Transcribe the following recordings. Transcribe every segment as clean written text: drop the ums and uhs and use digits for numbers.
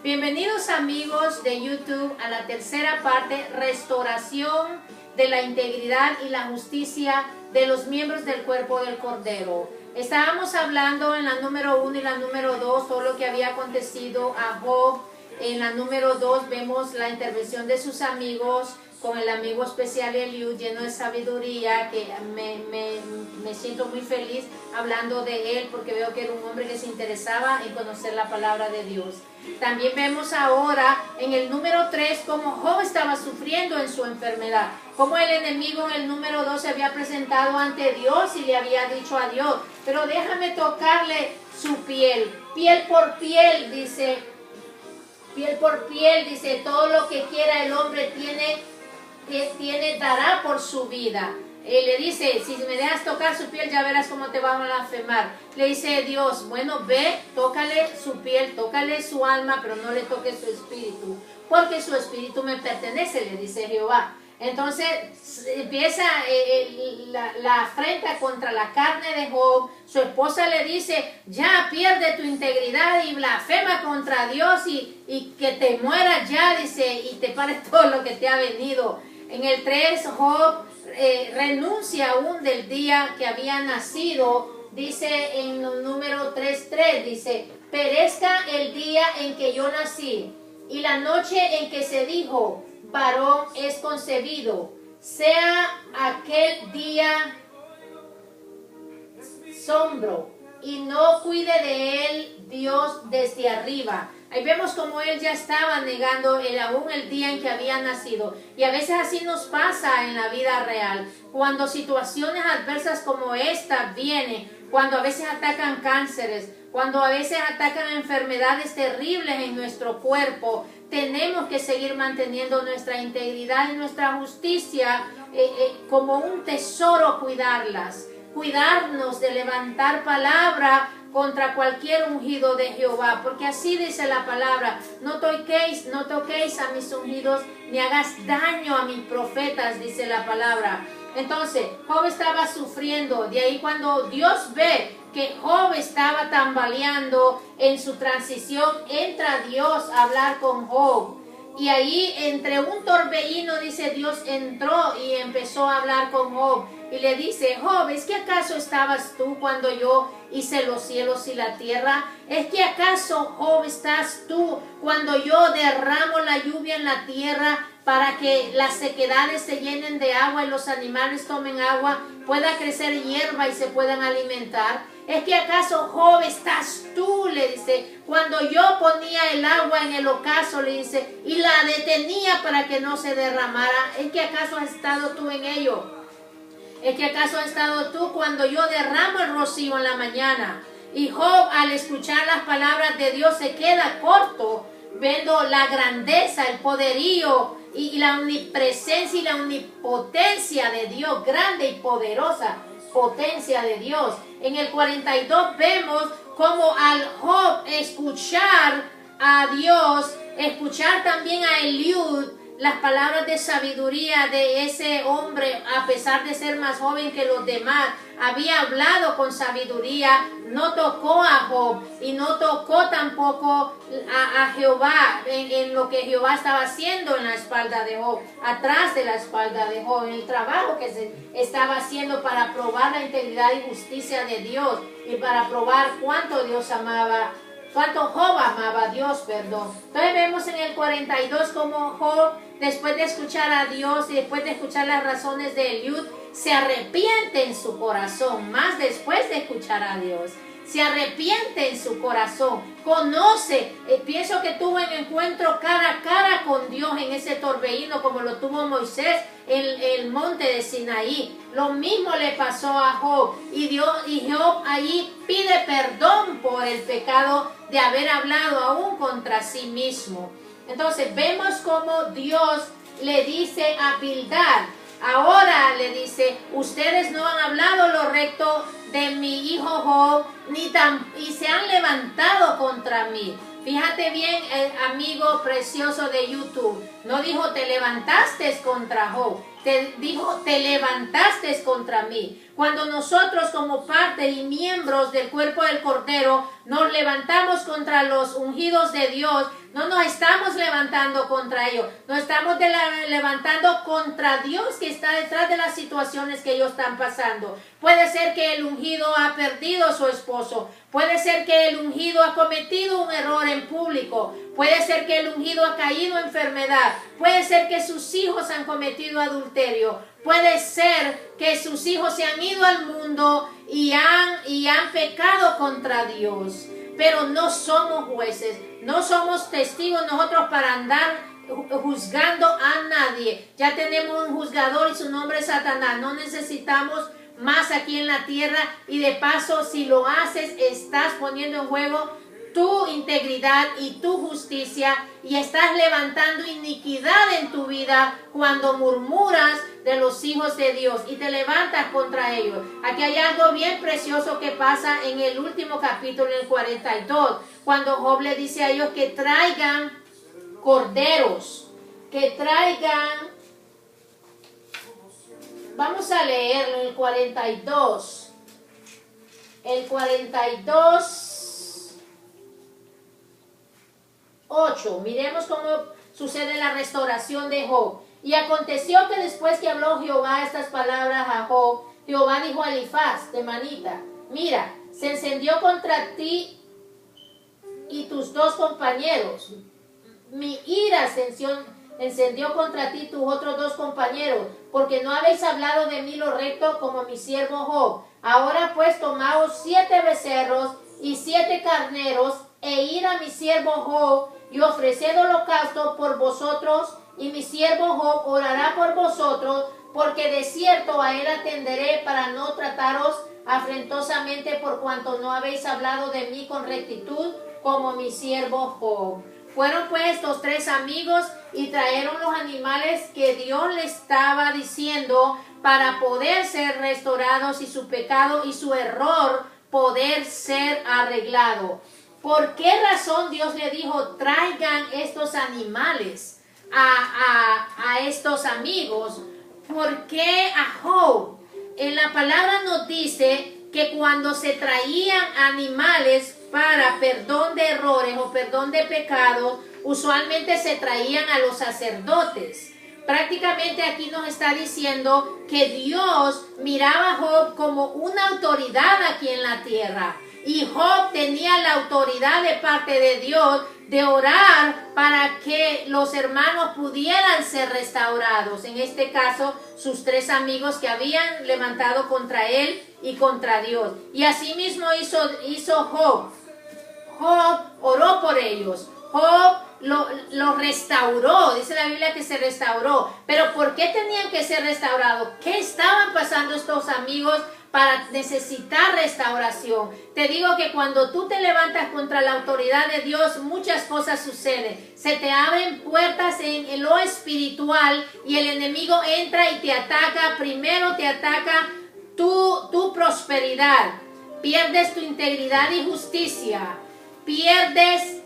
Bienvenidos amigos de YouTube a la tercera parte, restauración de la integridad y la justicia de los miembros del cuerpo del Cordero. Estábamos hablando en la número 1 y la número 2 todo lo que había acontecido a Job. En la número 2 vemos la intervención de sus amigos, con el amigo especial Eliud, lleno de sabiduría, que me siento muy feliz hablando de él, porque veo que era un hombre que se interesaba en conocer la palabra de Dios. También vemos ahora en el número 3 cómo Job estaba sufriendo en su enfermedad, cómo el enemigo en el número 2 se había presentado ante Dios y le había dicho a Dios, pero déjame tocarle su piel por piel, dice, piel por piel, dice, todo lo que quiera el hombre dará por su vida. Le dice, si me dejas tocar su piel ya verás cómo te van a blasfemar. Le dice Dios, bueno, ve, tócale su piel, tócale su alma, pero no le toques su espíritu, porque su espíritu me pertenece, le dice Jehová. Entonces empieza la afrenta contra la carne de Job. Su esposa le dice, ya pierde tu integridad y blasfema contra Dios y que te mueras ya, dice, y te pares todo lo que te ha venido. En el 3, Job renuncia aún del día que había nacido. Dice en el número 3:3, dice, perezca el día en que yo nací y la noche en que se dijo, varón es concebido, sea aquel día sombro y no cuide de él Dios desde arriba. Ahí vemos como él ya estaba negando aún el día en que había nacido. Y a veces así nos pasa en la vida real. Cuando situaciones adversas como esta vienen, cuando a veces atacan cánceres, cuando a veces atacan enfermedades terribles en nuestro cuerpo, tenemos que seguir manteniendo nuestra integridad y nuestra justicia como un tesoro, cuidarnos de levantar palabra contra cualquier ungido de Jehová, porque así dice la palabra, no toquéis a mis ungidos, ni hagas daño a mis profetas, dice la palabra. Entonces, Job estaba sufriendo, de ahí cuando Dios ve que Job estaba tambaleando en su transición, entra Dios a hablar con Job. Y ahí entre un torbellino, dice, Dios entró y empezó a hablar con Job. Y le dice, Job, ¿es que acaso estabas tú cuando yo hice los cielos y la tierra? ¿Es que acaso, Job, estás tú cuando yo derramo la lluvia en la tierra para que las sequedades se llenen de agua y los animales tomen agua, pueda crecer hierba y se puedan alimentar? ¿Es que acaso, Job, estás tú, le dice, cuando yo ponía el agua en el ocaso, le dice, y la detenía para que no se derramara? ¿Es que acaso has estado tú en ello? ¿Es que acaso has estado tú cuando yo derramo el rocío en la mañana? Y Job, al escuchar las palabras de Dios, se queda corto, viendo la grandeza, el poderío y la omnipresencia y la omnipotencia de Dios, grande y poderosa potencia de Dios. En el 42 vemos como al Job escuchar a Dios, escuchar también a Eliud, las palabras de sabiduría de ese hombre, a pesar de ser más joven que los demás, había hablado con sabiduría, no tocó a Job y no tocó tampoco a Jehová en lo que Jehová estaba haciendo en la espalda de Job, atrás de la espalda de Job, en el trabajo que se estaba haciendo para probar la integridad y justicia de Dios y para probar cuánto Dios amaba, cuánto Job amaba a Dios, perdón. Entonces vemos en el 42 como Job, después de escuchar a Dios y después de escuchar las razones de Eliud, se arrepiente en su corazón, más después de escuchar a Dios. Se arrepiente en su corazón, conoce, pienso que tuvo un encuentro cara a cara con Dios en ese torbellino como lo tuvo Moisés en el monte de Sinaí. Lo mismo le pasó a Job y Job ahí pide perdón por el pecado de haber hablado aún contra sí mismo. Entonces vemos como Dios le dice a Bildad, ahora le dice, ustedes no han hablado lo recto de mi hijo Job, y se han levantado contra mí. Fíjate bien, amigo precioso de YouTube, no dijo te levantaste contra Job, te levantaste contra mí. Cuando nosotros como parte y miembros del cuerpo del Cordero nos levantamos contra los ungidos de Dios, no nos estamos levantando contra ellos, nos estamos levantando contra Dios que está detrás de las situaciones que ellos están pasando. Puede ser que el ungido ha perdido a su esposo, puede ser que el ungido ha cometido un error en público, puede ser que el ungido ha caído en enfermedad, puede ser que sus hijos han cometido adulterio, puede ser que sus hijos se han ido al mundo y han pecado contra Dios. Pero no somos jueces, no somos testigos nosotros para andar juzgando a nadie. Ya tenemos un juzgador y su nombre es Satanás. No necesitamos más aquí en la tierra, y de paso, si lo haces, estás poniendo en juego tu integridad y tu justicia, y estás levantando iniquidad en tu vida cuando murmuras de los hijos de Dios y te levantas contra ellos. Aquí hay algo bien precioso que pasa en el último capítulo, en el 42, cuando Job le dice a ellos que traigan corderos, que traigan. Vamos a leerlo, el 42. El 42, 8. Miremos cómo sucede la restauración de Job. Y aconteció que después que habló Jehová estas palabras a Job, Jehová dijo a Elifaz de Manita: mira, se encendió contra ti y tus dos compañeros. Mi ira se encendió contra ti tus otros dos compañeros, porque no habéis hablado de mí lo recto como mi siervo Job. Ahora pues tomaos 7 becerros y 7 carneros, e id a mi siervo Job, y ofreced holocausto por vosotros, y mi siervo Job orará por vosotros, porque de cierto a él atenderé para no trataros afrentosamente, por cuanto no habéis hablado de mí con rectitud como mi siervo Job. Fueron pues estos 3 amigos y trajeron los animales que Dios les estaba diciendo para poder ser restaurados y su pecado y su error poder ser arreglado. ¿Por qué razón Dios le dijo traigan estos animales a estos amigos? ¿Por qué a Job? En la palabra nos dice que cuando se traían animales para perdón de errores o perdón de pecados, usualmente se traían a los sacerdotes. Prácticamente aquí nos está diciendo que Dios miraba a Job como una autoridad aquí en la tierra. Y Job tenía la autoridad de parte de Dios de orar para que los hermanos pudieran ser restaurados. En este caso, sus 3 amigos que habían levantado contra él y contra Dios. Y así mismo hizo Job. Job oró por ellos. Job lo restauró. Dice la Biblia que se restauró. Pero ¿por qué tenían que ser restaurados? ¿Qué estaban pasando estos amigos para necesitar restauración? Te digo que cuando tú te levantas contra la autoridad de Dios, muchas cosas suceden. Se te abren puertas en lo espiritual y el enemigo entra y te ataca. Primero te ataca tu prosperidad. Pierdes tu integridad y justicia. Pierdes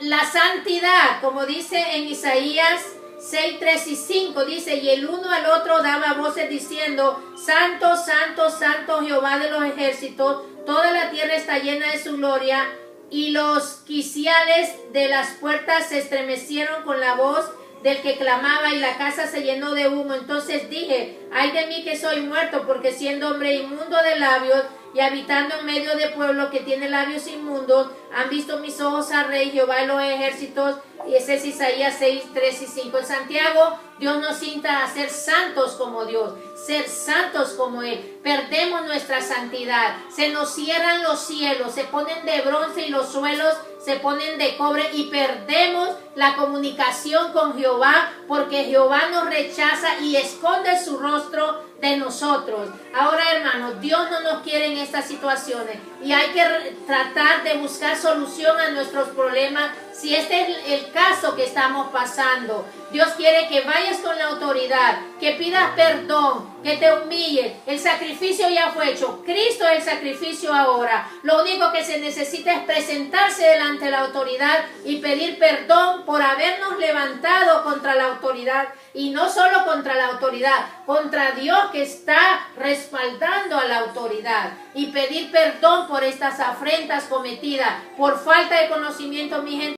la santidad, como dice en Isaías 6, 3 y 5, dice: y el uno al otro daba voces diciendo: Santo, Santo, Santo Jehová de los ejércitos, toda la tierra está llena de su gloria. Y los quiciales de las puertas se estremecieron con la voz del que clamaba, y la casa se llenó de humo. Entonces dije: ay de mí que soy muerto, porque siendo hombre inmundo de labios y habitando en medio de pueblo que tiene labios inmundos, han visto mis ojos al Rey Jehová de los ejércitos. Y ese es Isaías 6, 3 y 5. En Santiago, Dios nos insta a ser santos como Dios, ser santos como Él. Perdemos nuestra santidad, se nos cierran los cielos, se ponen de bronce y los suelos se ponen de cobre, y perdemos la comunicación con Jehová, porque Jehová nos rechaza y esconde su rostro de nosotros. Ahora, hermanos, Dios no nos quiere en estas situaciones, y hay que tratar de buscar solución a nuestros problemas Si este es el caso que estamos pasando, Dios quiere que vayas con la autoridad, que pidas perdón, que te humilles. El sacrificio ya fue hecho. Cristo es el sacrificio ahora. Lo único que se necesita es presentarse delante de la autoridad y pedir perdón por habernos levantado contra la autoridad. Y no solo contra la autoridad, contra Dios que está respaldando a la autoridad. Y pedir perdón por estas afrentas cometidas, por falta de conocimiento, mi gente.